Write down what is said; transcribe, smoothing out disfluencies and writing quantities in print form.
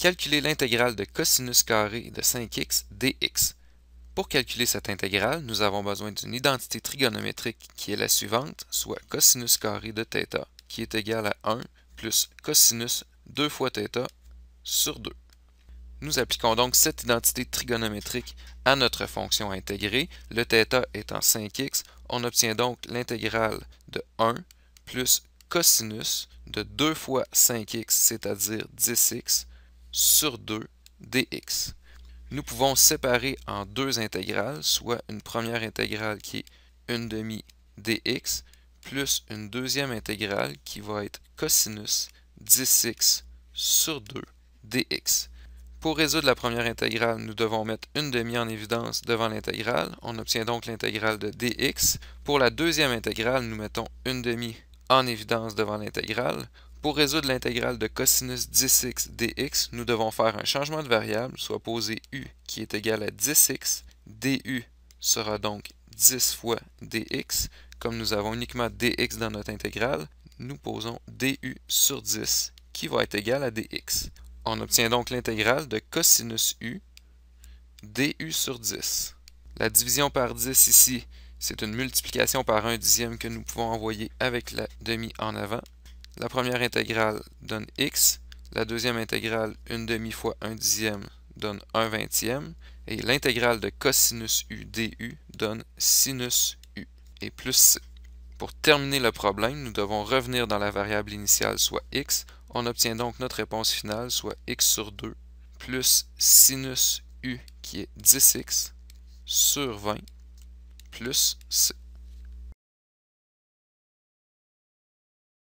Calculer l'intégrale de cosinus carré de 5x dx. Pour calculer cette intégrale, nous avons besoin d'une identité trigonométrique qui est la suivante, soit cosinus carré de θ, qui est égal à 1 plus cosinus 2 fois θ sur 2. Nous appliquons donc cette identité trigonométrique à notre fonction intégrée. Le θ étant 5x, on obtient donc l'intégrale de 1 plus cosinus de 2 fois 5x, c'est-à-dire 10x, sur 2 dx. Nous pouvons séparer en deux intégrales, soit une première intégrale qui est 1/2 dx, plus une deuxième intégrale qui va être cosinus 10x sur 2 dx. Pour résoudre la première intégrale, nous devons mettre 1/2 en évidence devant l'intégrale. On obtient donc l'intégrale de dx. Pour la deuxième intégrale, nous mettons 1/2 en évidence devant l'intégrale. Pour résoudre l'intégrale de cosinus 10x dx, nous devons faire un changement de variable, soit poser u qui est égal à 10x. du sera donc 10 fois dx. Comme nous avons uniquement dx dans notre intégrale, nous posons du sur 10 qui va être égal à dx. On obtient donc l'intégrale de cosinus u du sur 10. La division par 10 ici, c'est une multiplication par 1/10 que nous pouvons envoyer avec la demi en avant. La première intégrale donne x, la deuxième intégrale 1/2 fois 1/10 donne 1/20, et l'intégrale de cosinus u du donne sinus u, et plus c. Pour terminer le problème, nous devons revenir dans la variable initiale, soit x. On obtient donc notre réponse finale, soit x sur 2, plus sinus u qui est 10x sur 20, plus c.